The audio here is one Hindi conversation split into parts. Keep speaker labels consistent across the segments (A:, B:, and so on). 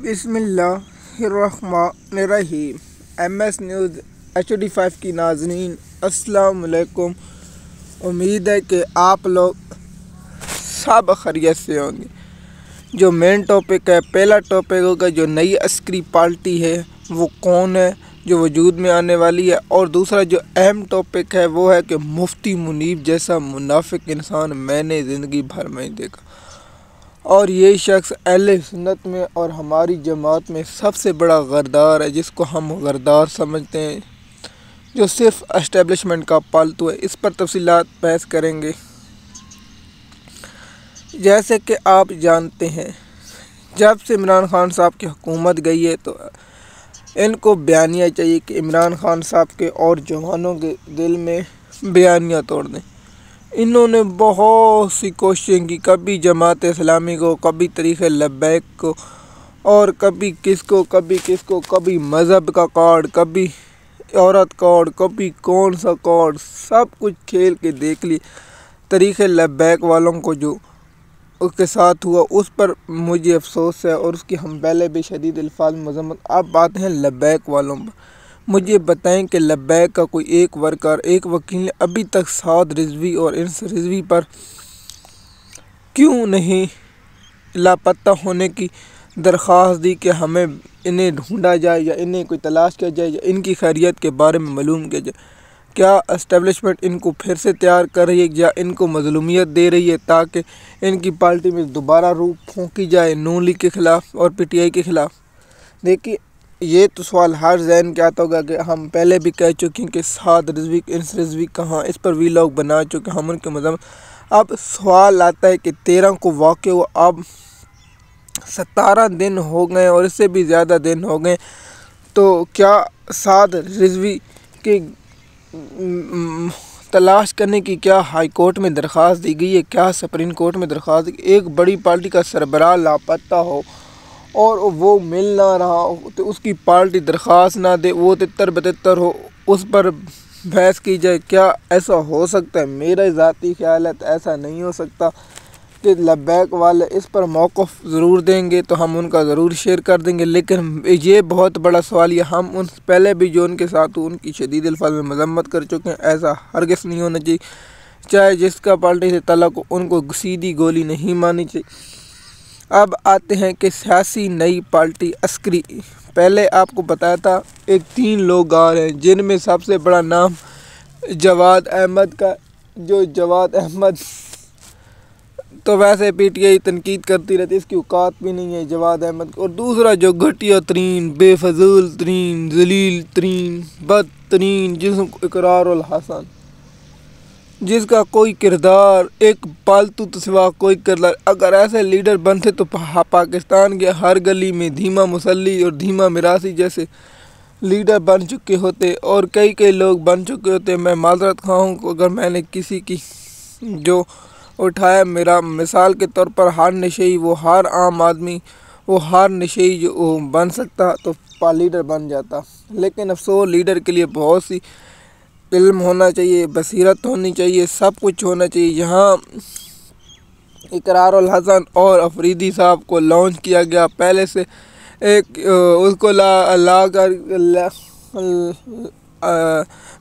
A: बिस्मिल्लाहिर्रहमानिर्रहीम। MS न्यूज़ HD5 की नाज़रीन अस्सलाम वालेकुम। उम्मीद है कि आप लोग सब खैरियत से होंगे। जो मेन टॉपिक है, पहला टॉपिक होगा जो नई अस्करी पार्टी है वो कौन है जो वजूद में आने वाली है, और दूसरा जो अहम टॉपिक है वो है कि मुफ्ती मुनीब जैसा मुनाफिक इंसान मैंने ज़िंदगी भर में नहीं देखा, और ये शख्स अहले सुन्नत में और हमारी जमात में सबसे बड़ा गद्दार है, जिसको हम गद्दार समझते हैं, जो सिर्फ एस्टेब्लिशमेंट का पालतू है। इस पर तफसीलात बहस करेंगे। जैसे कि आप जानते हैं, जब से इमरान खान साहब की हुकूमत गई है तो इनको बयानिया चाहिए कि इमरान खान साहब के और जवानों के दिल में बयानिया तोड़ दें। इन्होंने बहुत सी कोशिशें की, कभी जमात इस्लामी को, कभी तरीक़े लब्बैक को, और कभी किसको, कभी मज़हब का कार्ड, कभी औरत कार्ड, कभी कौन सा कार्ड, सब कुछ खेल के देख लिए। तरीक़े लब्बैक वालों को जो उसके साथ हुआ उस पर मुझे अफसोस है, और उसकी हम पहले भी शदीद अल्फाज में मज़म्मत। अब बात है लब्बैक वालों पर। मुझे बताएं कि लब्बैक का कोई एक वर्कर, एक वकील ने अभी तक साद रिजवी और इंस रिजवी पर क्यों नहीं लापता होने की दरख्वास्त दी कि हमें इन्हें ढूंढा जाए, या इन्हें कोई तलाश किया जाए, या इनकी खैरियत के बारे में मालूम किया जाए। क्या एस्टेब्लिशमेंट इनको फिर से तैयार कर रही है, या इनको मजलूमियत दे रही है ताकि इनकी पार्टी में दोबारा रूप फूंकी जाए नून लीग के ख़िलाफ़ और PTI के ख़िलाफ़? देखिए, ये तो सवाल हर जहन के आता होगा कि हम पहले भी कह चुके हैं कि साद रिजवी इंस रिजवी कहाँ, इस पर वीलॉग बना चुके, हम उनके मज़म्मत। अब सवाल आता है कि 13 को वाक़या हुआ, अब 17 दिन हो गए और इससे भी ज़्यादा दिन हो गए, तो क्या साद रिजवी के तलाश करने की क्या हाई कोर्ट में दरख्वास्त दी गई है, क्या सुप्रीम कोर्ट में दरख्वास्त दी? एक बड़ी पार्टी का सरबराह लापता हो और वो मिल ना रहा हो तो उसकी पार्टी दरख्वास्त ना दे, वो तितर बतितर हो, उस पर बहस की जाए। क्या ऐसा हो सकता है? मेरा ज़ाती ख्याल है तो ऐसा नहीं हो सकता। कि लब्बैक वाले इस पर मौक़िफ़ ज़रूर देंगे तो हम उनका ज़रूर शेयर कर देंगे, लेकिन ये बहुत बड़ा सवाल है। हम उन पहले भी जो उनके साथ उनकी शदीद अल्फाज में मज़म्मत कर चुके हैं। ऐसा हरगिज़ नहीं होना चाहिए, चाहे जिसका पार्टी से तल्लुक़ हो, उनको सीधी गोली नहीं मारनी चाहिए। अब आते हैं कि सियासी नई पार्टी अस्करी। पहले आपको बताया था एक 3 लोग आ रहे हैं, जिनमें सबसे बड़ा नाम जवाद अहमद का, जो जवाद अहमद तो वैसे PTI तनकीद करती रहती है, इसकी औकात भी नहीं है जवाद अहमद। और दूसरा जो घटिया तरीन, बेफजूल तरीन, जलील तरीन, बदतरीन जिसको इकरारुल हसन, जिसका कोई किरदार, एक पालतू तो सिवा कोई किरदार। अगर ऐसे लीडर बनते तो पाकिस्तान के हर गली में धीमा मुसल्ली और धीमा मिरासी जैसे लीडर बन चुके होते, और कई लोग बन चुके होते। मैं माजरत खा हूँ अगर मैंने किसी की जो उठाया। मेरा मिसाल के तौर पर हर नशेई, वो हर आम आदमी, वो हर नशेई जो बन सकता तो लीडर बन जाता। लेकिन अफसोस, लीडर के लिए बहुत सी इल्म होना चाहिए, बसीरत होनी चाहिए, सब कुछ होना चाहिए। यहाँ इकरारुल हसन और अफरीदी साहब को लॉन्च किया गया, पहले से एक उसको ला कर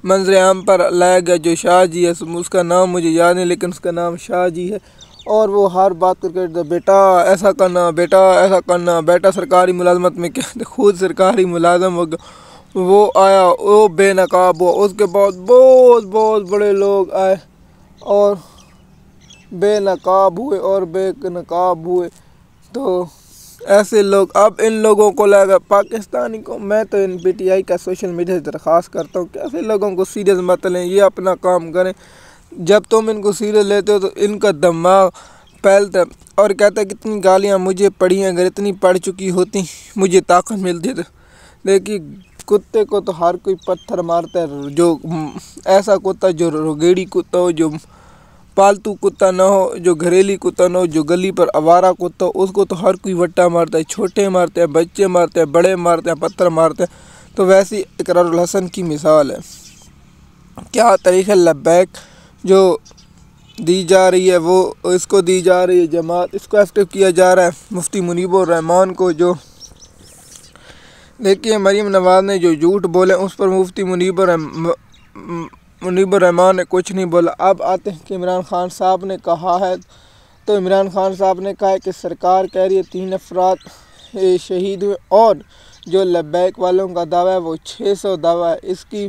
A: मंजर आम पर लाया गया, जो शाह जी है, उसका नाम मुझे याद नहीं, लेकिन उसका नाम शाह जी है। और वो हर बात करके बेटा ऐसा करना, बेटा ऐसा करना, बेटा सरकारी मुलाजमत में क्या, खुद सरकारी मुलाजम हो गया। वो आया, वो बेनकाब हुआ, उसके बाद बहुत बड़े लोग आए और बेनकाब हुए और बेनकाब हुए। तो ऐसे लोग, अब इन लोगों को लगा पाकिस्तानी को, मैं तो इन PTI का सोशल मीडिया से दरख्वास्त करता हूँ कि ऐसे लोगों को सीरियस मत लें, ये अपना काम करें। जब तुम इनको सीरियस लेते हो तो इनका दिमाग फैलता है और कहता है कितनी गालियाँ मुझे पड़ी हैं, अगर इतनी पढ़ चुकी होती मुझे ताकत मिलती। तो देखिए, कुत्ते को तो हर कोई पत्थर मारता है, जो ऐसा कुत्ता जो रोगेड़ी कुत्ता हो, जो पालतू कुत्ता ना हो, जो घरेली कुत्ता ना हो, जो गली पर आवारा कुत्ता हो, उसको तो हर कोई वट्टा मारता है। छोटे मारते हैं, बच्चे मारते हैं, बड़े मारते हैं, पत्थर मारते हैं। तो वैसी इकरारुल हसन की मिसाल है। क्या तरीक़े लब्बैक जो दी जा रही है वो इसको दी जा रही है जमात, इसको एक्टिव किया जा रहा है। मुफ्ती मुनीबुर रहमान को जो देखिए, मरीम नवाज़ ने जो झूठ बोले उस पर मुफ्ती मुनीबुर रहमान ने कुछ नहीं बोला। अब आते हैं कि इमरान खान साहब ने कहा है, तो इमरान खान साहब ने कहा है कि सरकार कह रही है 3 अफराद शहीद हुए और जो लब्बैक वालों का दावा है वो 600 दावा है। इसकी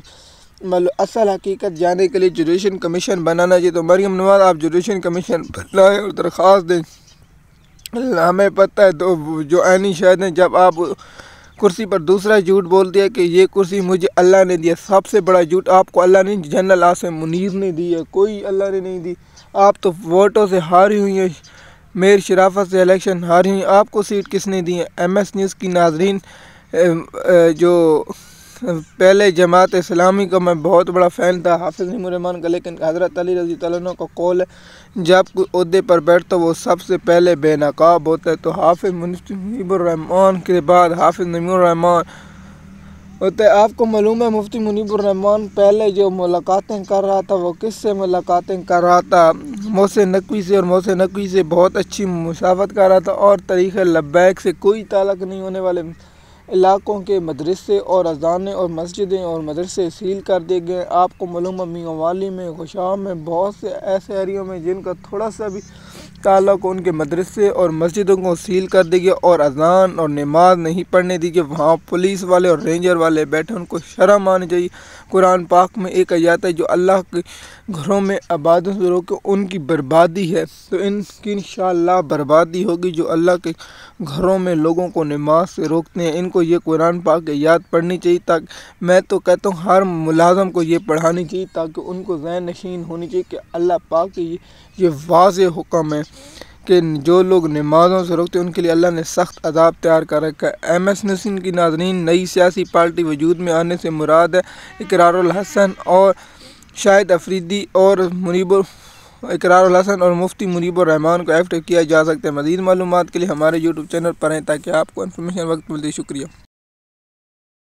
A: मतलब असल हकीकत जानने के लिए जुडिशल कमीशन बनाना चाहिए। तो मरीम नवाज़ आप जुडिशल कमीशन बनाएं और दरख्वास्त दें। हमें पता है तो जो ऐनी शायद ने जब आप कुर्सी पर दूसरा झूठ बोल दिया कि ये कुर्सी मुझे अल्लाह ने दिया, सबसे बड़ा झूठ आपको अल्लाह ने जनरल आसिम मुनीर ने दी है, कोई अल्लाह ने नहीं दी। आप तो वोटों से हारी हुई हैं, मेर शराफत से इलेक्शन हारी हुई। आपको सीट किसने दी है? MS न्यूज़ की नाजरीन, जो पहले जमात इस्लामी का मैं बहुत बड़ा फ़ैन था हाफिज़ नईमुर रहमान का, लेकिन हज़रत अली रज़ी अल्लाह अन्हु का कौल है जब कोई ओहदे पर बैठता वो सबसे पहले बेनकाब होता है। तो हाफिज़ मुनीबुर रहमान के बाद हाफिज़ नईमुर रहमान होता है। आपको मालूम है मुफ्ती मुनीबुर रहमान पहले जो मुलाकातें कर रहा था वो किससे मुलाकातें कर रहा था? मोहसिन नकवी से, और मोहसिन नकवी से बहुत अच्छी मुसाफत कर रहा था और तरीक़े लब्बैक से कोई ताल्लुक़ नहीं होने वाले इलाकों के मदरसे और अज़ानें और मस्जिदें और मदरसे सील कर दिए गए। आपको मालूम है मियांवाली में, खुशाम में, बहुत से ऐसे एरिया में जिनका थोड़ा सा भी ताल्लुक़ उनके मदरसे और मस्जिदों को सील कर दी गई और अज़ान और नमाज नहीं पढ़ने दी गई। वहाँ पुलिस वाले और रेंजर वाले बैठे, उनको शर्म आनी चाहिए। कुरान पाक में एक आयत है जो अल्लाह के घरों में इबादत से रोके उनकी बर्बादी है। तो इनकी इंशाअल्लाह बर्बादी होगी जो अल्लाह के घरों में लोगों को नमाज से रोकते हैं। इनको ये कुरान पाक की याद पढ़नी चाहिए, ताकि मैं तो कहता हूँ हर मुलाज़म को ये पढ़ानी चाहिए ताकि उनको ज़हन नशीन होनी चाहिए कि अल्लाह पाक की ये वाज़ेह हुक्म है कि जो लोग नमाज़ों से रोकते हैं उनके लिए अल्लाह ने सख्त अज़ाब तैयार कर रखा है। MS न्यूज़ की नाज़रीन, नई सियासी पार्टी वजूद में आने से मुराद है इकरारुल हसन और शाहिद अफरीदी और इकरारुल हसन और मुफ्ती मुनीबुर रहमान को एक्टिव किया जा सकता है। मज़ीद मालूमात के लिए हमारे YouTube चैनल पर हैं ताकि आपको इन्फॉर्मेशन वक्त मिलती है। शुक्रिया।